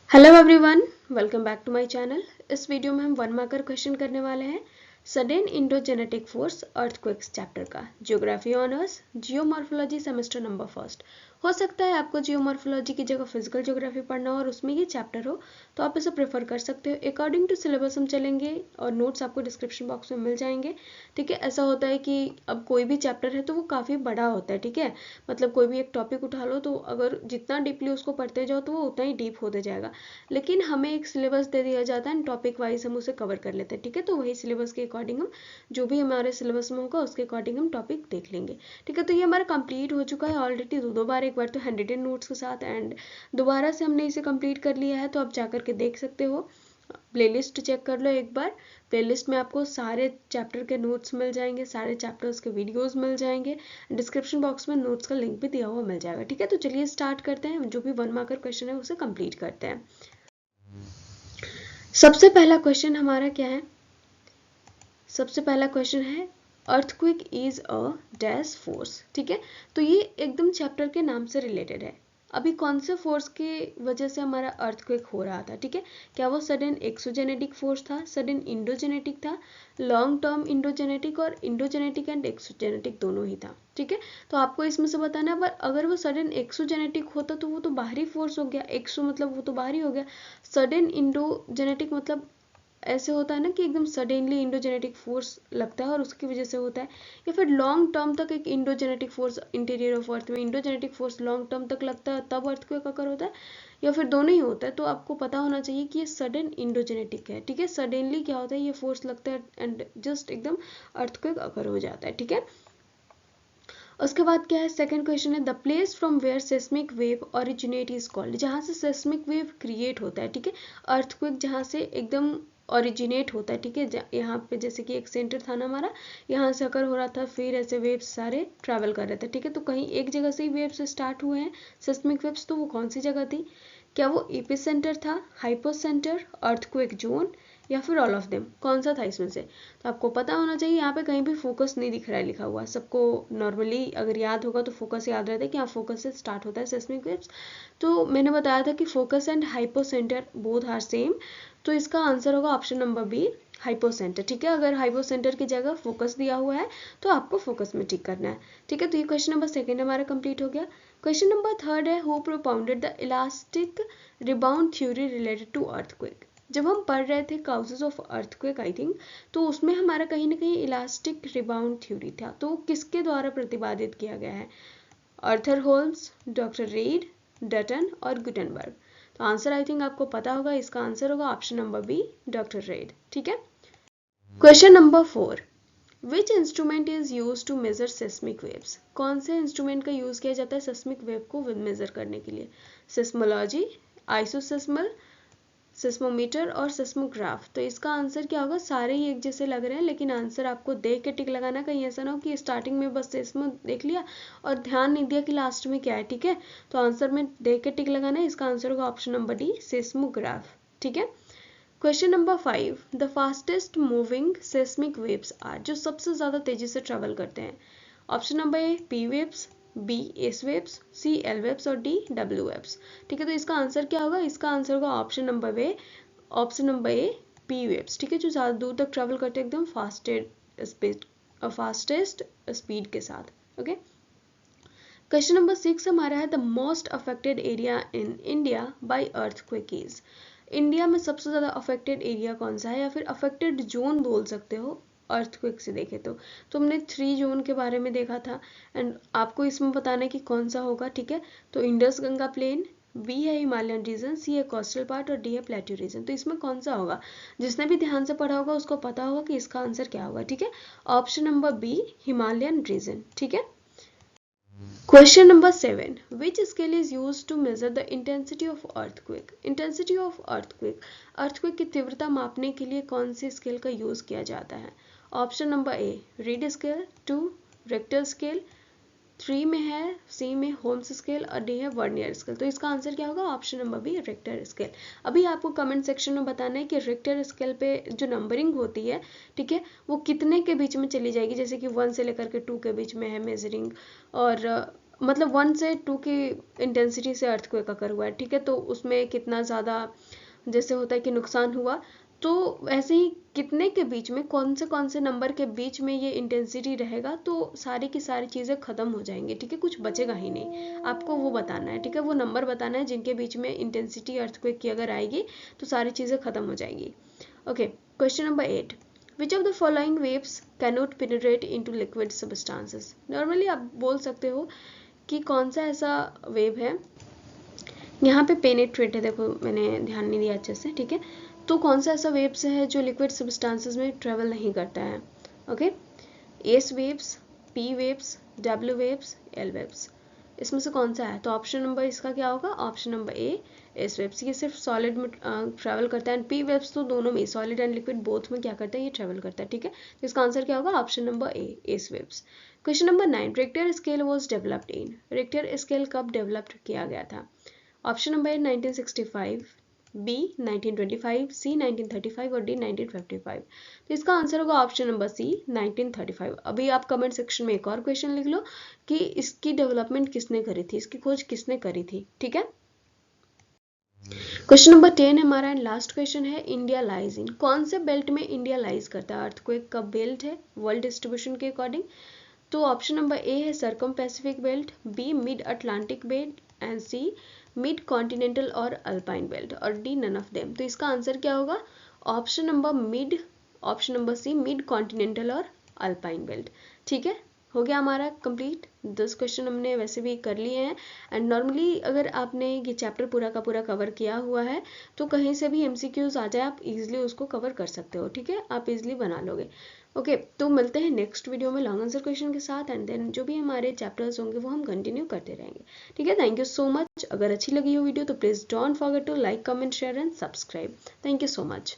Hello everyone, welcome back to my channel. इस video में हम 1 मार्कर क्वेश्चन करने वाले हैं sudden endogenetic force earthquakes chapter का। Geography honours, geomorphology semester number first. हो सकता है आपको जियोमॉर्फोलॉजी की जगह फिजिकल ज्योग्राफी पढ़ना हो और उसमें ये चैप्टर हो, तो आप इसे प्रेफर कर सकते हो। अकॉर्डिंग टू सिलेबस हम चलेंगे और नोट्स आपको डिस्क्रिप्शन बॉक्स में मिल जाएंगे। ठीक है, ऐसा होता है कि अब कोई भी चैप्टर है तो वो काफ़ी बड़ा होता है। ठीक है, मतलब कोई भी एक टॉपिक उठा लो तो अगर जितना डीपली उसको पढ़ते जाओ तो वो उतना ही डीप होते जाएगा, लेकिन हमें एक सिलेबस दे दिया जाता है, टॉपिक वाइज हम उसे कवर कर लेते हैं। ठीक है, तो वही सिलेबस के अकॉर्डिंग हम जो भी हमारे सिलेबस में होगा उसके अकॉर्डिंग हम टॉपिक देख लेंगे। ठीक है, तो ये हमारा कंप्लीट हो चुका है ऑलरेडी दो बार, एक बार तो हैंड रिटन नोट्स के साथ एंड दोबारा से हमने इसे कंप्लीट कर लिया है। तो आप जाकर के देख सकते हो, प्लेलिस्ट चेक कर लो एक बार। प्लेलिस्ट में आपको सारे चैप्टर के नोट्स मिल जाएंगे, सारे चैप्टर्स के वीडियोस मिल जाएंगे। डिस्क्रिप्शन बॉक्स में नोट्स का लिंक भी दिया हुआ मिल जाएगा। ठीक है, तो चलिए स्टार्ट करते हैं, जो भी 1 मार्कर क्वेश्चन है उसे कंप्लीट करते हैं। सबसे पहला क्वेश्चन हमारा क्या है? सबसे पहला क्वेश्चन है earthquake is a dash force. ठीक है, तो ये एकदम चैप्टर के नाम से रिलेटेड है। अभी कौन से फोर्स की वजह से हमारा अर्थक्वेक हो रहा था? ठीक है, क्या वो सडन एक्सोजेनेटिक फोर्स था, सडन इंडोजेनेटिक था, लॉन्ग टर्म इंडोजेनेटिक, और इंडोजेनेटिक एंड एक्सोजेनेटिक दोनों ही था। ठीक है, तो आपको इसमें से बताना है। पर अगर वो सडन एक्सोजेनेटिक होता तो वो तो बाहरी फोर्स हो गया, एक्सो मतलब वो तो बाहरी हो गया। सडन इंडोजेनेटिक मतलब ऐसे होता है ना कि एकदम सडनली इंडोजेनेटिक फोर्स लगता है और उसकी वजह से होता है, या फिर लॉन्ग टर्म तक एक endogenetic force interior of earth में इंडोजेनेटिक फोर्स लॉन्ग टर्म तक लगता है तब अर्थक्वेक अकर होता है, या फिर दोनों ही होता है। तो आपको पता होना चाहिए कि ये सडन इंडोजेनेटिक है। ठीक है, सडनली क्या होता है, ये फोर्स लगता है एंड जस्ट एकदम अर्थक्वेक अकर हो जाता है। ठीक है, उसके बाद क्या है, सेकंड क्वेश्चन है the place from where seismic wave originate is called. जहाँ से सेस्मिक वेव क्रिएट होता है, ठीक है, अर्थक्वेक जहाँ से एकदम ओरिजिनेट होता है। ठीक है, यहाँ पे जैसे कि एक सेंटर था ना हमारा, यहाँ से अकर हो रहा था, फिर ऐसे वेव्स सारे ट्रैवल कर रहे थे। ठीक है, तो कहीं एक जगह से ही वेव्स स्टार्ट हुए हैं सेस्मिक वेव्स, तो वो कौन सी जगह थी? क्या वो एपिसेंटर था, हाइपोसेंटर, अर्थक्वेक जोन, या फिर ऑल ऑफ देम? कौन सा था इसमें से? तो आपको पता होना चाहिए। यहाँ पे कहीं भी फोकस नहीं दिख रहा है लिखा हुआ। सबको नॉर्मली अगर याद होगा तो फोकस याद रहता है कि यहाँ फोकस से स्टार्ट होता है सेस्मिक वेव्स। तो मैंने बताया था कि focus and hypocentre both are same, तो इसका आंसर होगा ऑप्शन नंबर बी, हाइपोसेंटर। ठीक है, अगर हाइपोसेंटर की जगह फोकस दिया हुआ है तो आपको फोकस में टिक करना है। ठीक है, तो ये क्वेश्चन नंबर सेकेंड हमारा कंप्लीट हो गया। क्वेश्चन नंबर थर्ड है who propounded the elastic rebound theory related to earthquake. जब हम पढ़ रहे थे causes of earthquake I think, तो उसमें हमारा कहीं ना कहीं इलास्टिक रिबाउंड थ्योरी था। तो किसके द्वारा प्रतिपादित किया गया है? Arthur Holmes, doctor Reid, Dutton और गुटेनबर्ग। तो आंसर आई थिंक आपको पता होगा, इसका आंसर होगा option number B, doctor Reid. ठीक है, question number 4, which instrument is use to measure seismic waves. कौन से इंस्ट्रूमेंट का यूज किया जाता है सेस्मिक वेव को मेजर करने के लिए? सिस्मोलॉजी, आइसोसेस्मल, सिस्मोमीटर और सिस्मोग्राफ। तो इसका आंसर क्या होगा? सारे ही एक जैसे लग रहे हैं, लेकिन आंसर आपको देख के टिक लगाना, कहीं ऐसा ना हो कि स्टार्टिंग में बस सिस्मो देख लिया और ध्यान नहीं दिया कि लास्ट में क्या है। ठीक है, तो आंसर में देख के टिक लगाना है। इसका आंसर होगा ऑप्शन नंबर डी, सिस्मोग्राफ। ठीक है, question number 5, the fastest moving seismic waves are. जो सबसे ज्यादा तेजी से ट्रेवल करते हैं? Option number A, P waves, B S waves, C L waves और डी डब्ल्यू वेव्स। ठीक है, तो इसका आंसर क्या होगा? इसका आंसर होगा option number A, P waves. ठीक है, जो ज़्यादा दूर तक ट्रैवल करते हैं एकदम फास्टेस्ट स्पीड के साथ। ओके, क्वेश्चन नंबर 6 हमारा है the most affected area in India by earthquake is. India में सबसे ज़्यादा अफेक्टेड एरिया कौन सा है, या फिर अफेक्टेड जोन बोल सकते हो अर्थक्वेक से देखे तो हमने 3 जोन के बारे में देखा था एंड आपको इसमें बताना है कि कौन सा होगा। ठीक है, तो इंडस गंगा प्लेन, बी है हिमालयन रीजन, सी है कोस्टल पार्ट और डी है प्लेट्यू रीजन। तो इसमें कौन सा होगा? जिसने भी ध्यान से पढ़ा होगा उसको पता होगा कि इसका आंसर क्या होगा। ठीक है, option number B, Himalayan region. ठीक है, question number 7, which scale is use to measure the intensity of earthquake. Intensity of earthquake, earthquake की तीव्रता मापने के लिए कौन सी स्केल का यूज किया जाता है? Option number A, Reid scale, 2 Richter scale, 3 में है, सी में होम्स स्केल और डी है वर्नियर स्केल। तो इसका आंसर क्या होगा? Option number B, Richter scale. अभी आपको कमेंट सेक्शन में बताना है कि रिक्टर स्केल पे जो नंबरिंग होती है, ठीक है, वो कितने के बीच में चली जाएगी। जैसे कि 1 से लेकर के 2 के बीच में है मेजरिंग, और मतलब 1 से 2 की इंटेंसिटी से अर्थक्वेक अकर हुआ है, ठीक है, तो उसमें कितना ज़्यादा जैसे होता है कि नुकसान हुआ, तो वैसे ही कितने के बीच में कौन से नंबर के बीच में ये इंटेंसिटी रहेगा, तो सारी की सारी चीज़ें ख़त्म हो जाएंगी, ठीक है, कुछ बचेगा ही नहीं, आपको वो बताना है, ठीक है, वो नंबर बताना है जिनके बीच में इंटेंसिटी अर्थक्वेक की अगर आएगी तो सारी चीज़ें ख़त्म हो जाएंगी। Okay, question number 8, which of the following waves cannot penetrate into liquid substances. Normally आप बोल सकते हो कि कौन सा ऐसा वेव है, यहाँ पे पेनिट्रेट है, देखो मैंने ध्यान नहीं दिया अच्छे से, ठीक है, तो कौन सा ऐसा वेव्स है जो लिक्विड सब्सटेंसेस में ट्रेवल नहीं करता है। Okay, S waves, P waves, W waves, L waves, इसमें से कौन सा है, तो ऑप्शन नंबर इसका क्या होगा, option number A S waves, ये सिर्फ सॉलिड में ट्रैवल करता है, एंड पी वेव्स तो दोनों में, सॉलिड एंड लिक्विड बोथ में क्या करता है, ये ट्रैवल करता है, ठीक है, तो इसका आंसर क्या होगा, option number A S waves. Question number 9, Richter scale was developed in, Richter scale कब डेवलप्ड किया गया था, ऑप्शन नंबर ए 1965, बी 1925, सी 1935 और डी 1955, तो इसका आंसर होगा ऑप्शन नंबर सी 1935। अभी आप कमेंट सेक्शन में एक और क्वेश्चन लिख लो कि इसकी डेवलपमेंट किसने करी थी, इसकी खोज किसने करी थी, ठीक है। क्वेश्चन नंबर 10 हमारा एंड लास्ट क्वेश्चन है, इंडिया लाइज इन, कौन से बेल्ट में इंडिया लाइज करता है, अर्थक्वेक का बेल्ट है वर्ल्ड डिस्ट्रीब्यूशन के अकॉर्डिंग, तो ऑप्शन नंबर ए है circum Pacific belt, B mid Atlantic belt and C mid continental और अल्पाइन बेल्ट और डी नन ऑफ देम, तो इसका आंसर क्या होगा, option number C mid continental और अल्पाइन बेल्ट, ठीक है, हो गया हमारा कंप्लीट। 10 क्वेश्चन हमने वैसे भी कर लिए हैं, एंड नॉर्मली अगर आपने ये चैप्टर पूरा का पूरा कवर किया हुआ है तो कहीं से भी एमसीक्यूज आ जाए आप इजीली उसको कवर कर सकते हो, ठीक है, आप इजीली बना लोगे। ओके, तो मिलते हैं नेक्स्ट वीडियो में लॉन्ग आंसर क्वेश्चन के साथ, एंड देन जो भी हमारे चैप्टर्स होंगे वो हम कंटिन्यू करते रहेंगे, ठीक है। थैंक यू सो मच, अगर अच्छी लगी हो वीडियो तो please don't forget to like comment share and subscribe. Thank you so much.